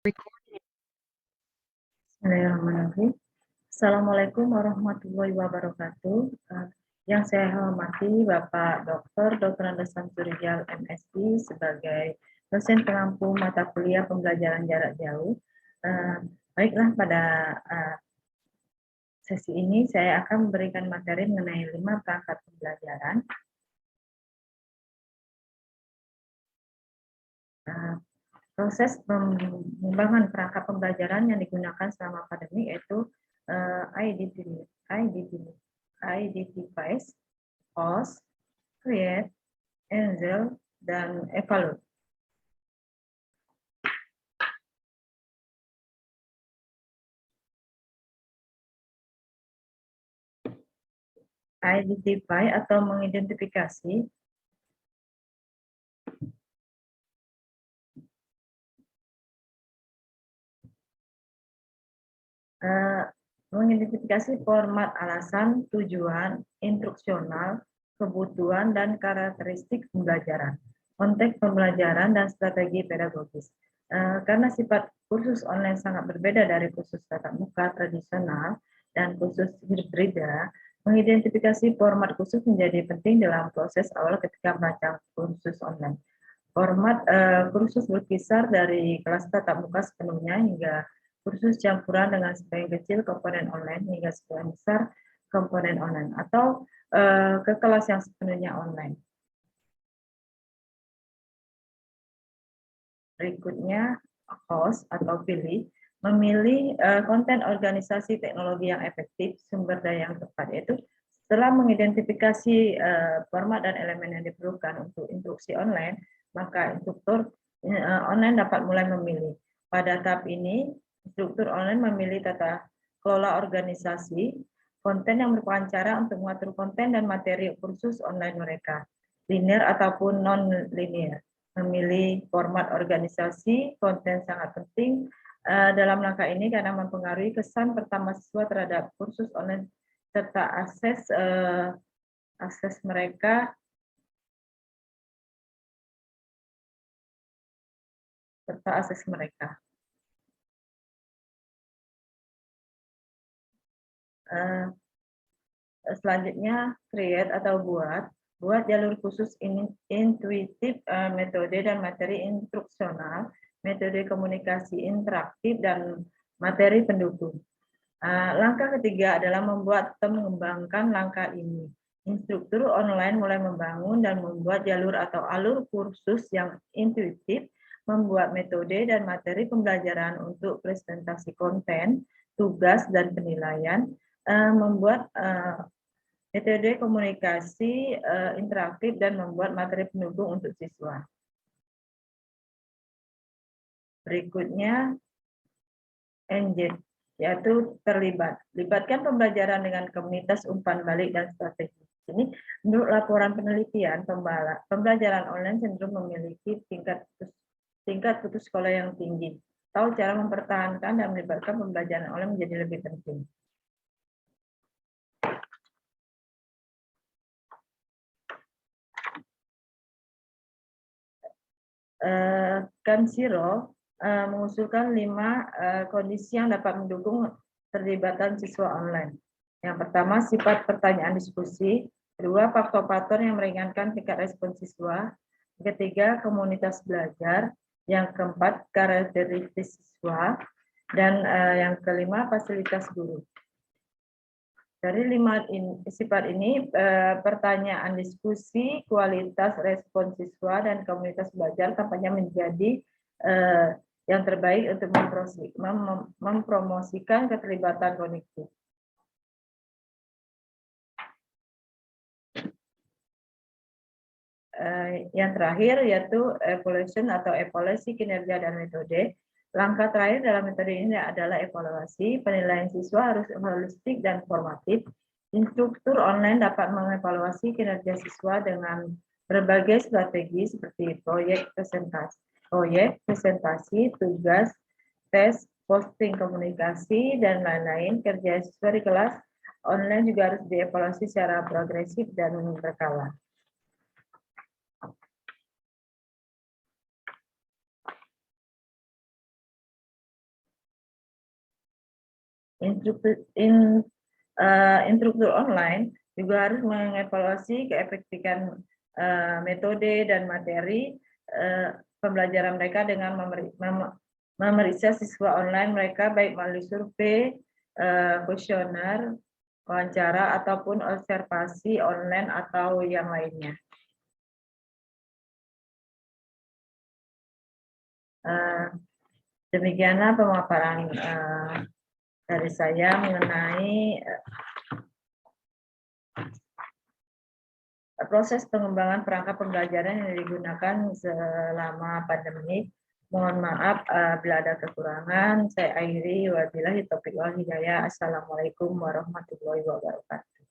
Bismillahirrahmanirrahim. Assalamualaikum warahmatullahi wabarakatuh. Yang saya hormati Bapak Dr. Andes Samsurijal MSI sebagai dosen pengampu mata kuliah pembelajaran jarak jauh. Baiklah, pada sesi ini saya akan memberikan materi mengenai 5 perangkat pembelajaran. Proses pengembangan perangkat pembelajaran yang digunakan selama pandemi yaitu identify, host, create, enable, dan evaluate. Identify atau mengidentifikasi format alasan, tujuan, instruksional, kebutuhan, dan karakteristik pembelajaran, konteks pembelajaran, dan strategi pedagogis. Karena sifat kursus online sangat berbeda dari kursus tatap muka tradisional dan kursus hibrida, mengidentifikasi format kursus menjadi penting dalam proses awal ketika merancang kursus online. Format kursus berkisar dari kelas tatap muka sepenuhnya hingga kursus campuran dengan sebagian kecil komponen online hingga sebagian besar komponen online atau ke kelas yang sepenuhnya online. Berikutnya, host atau memilih konten organisasi teknologi yang efektif, sumber daya yang tepat, yaitu setelah mengidentifikasi format dan elemen yang diperlukan untuk instruksi online, maka instruktur online dapat mulai memilih. Pada tahap ini, instruktur online memilih tata kelola organisasi, konten yang merupakan cara untuk mengatur konten dan materi kursus online mereka, linear ataupun non-linear. Memilih format organisasi, konten sangat penting dalam langkah ini karena mempengaruhi kesan pertama siswa terhadap kursus online serta akses mereka Selanjutnya, create atau buat jalur khusus intuitif, metode dan materi instruksional, metode komunikasi interaktif, dan materi pendukung. Langkah ketiga adalah membuat atau mengembangkan langkah ini. Instruktur online mulai membangun dan membuat jalur atau alur kursus yang intuitif, membuat metode dan materi pembelajaran untuk presentasi konten, tugas, dan penilaian, membuat metode komunikasi interaktif, dan membuat materi pendukung untuk siswa. Berikutnya, engage, yaitu terlibat. Libatkan pembelajaran dengan komunitas umpan balik dan strategi. Ini menurut laporan penelitian, pembelajaran online cenderung memiliki tingkat putus sekolah yang tinggi. Tahu cara mempertahankan dan melibatkan pembelajaran online menjadi lebih penting. Kanshiro mengusulkan 5 kondisi yang dapat mendukung terlibatan siswa online. Yang pertama, sifat pertanyaan diskusi. Kedua, faktor-faktor yang meringankan tingkat respon siswa. Ketiga, komunitas belajar. Yang keempat, karakteristik siswa. Dan yang kelima, fasilitas guru. Dari 5 sifat ini, pertanyaan diskusi, kualitas respon siswa, dan komunitas belajar tampaknya menjadi yang terbaik untuk mempromosikan keterlibatan kognitif. Yang terakhir yaitu evaluation atau evaluasi kinerja dan metode. Langkah terakhir dalam metode ini adalah evaluasi. Penilaian siswa harus holistik dan formatif. Instruktur online dapat mengevaluasi kinerja siswa dengan berbagai strategi seperti proyek presentasi, tugas, tes, posting komunikasi, dan lain-lain. Kerja siswa di kelas online juga harus dievaluasi secara progresif dan berkala. Instruktur online juga harus mengevaluasi keefektifan metode dan materi pembelajaran mereka dengan memeriksa siswa online mereka baik melalui survei, kuesioner, wawancara, ataupun observasi online atau yang lainnya. Demikianlah pemaparan dari saya mengenai proses pengembangan perangkat pembelajaran yang digunakan selama pandemi. Mohon maaf bila ada kekurangan. Saya akhiri, wabillahi taufiq wal hidayah. Assalamualaikum warahmatullahi wabarakatuh.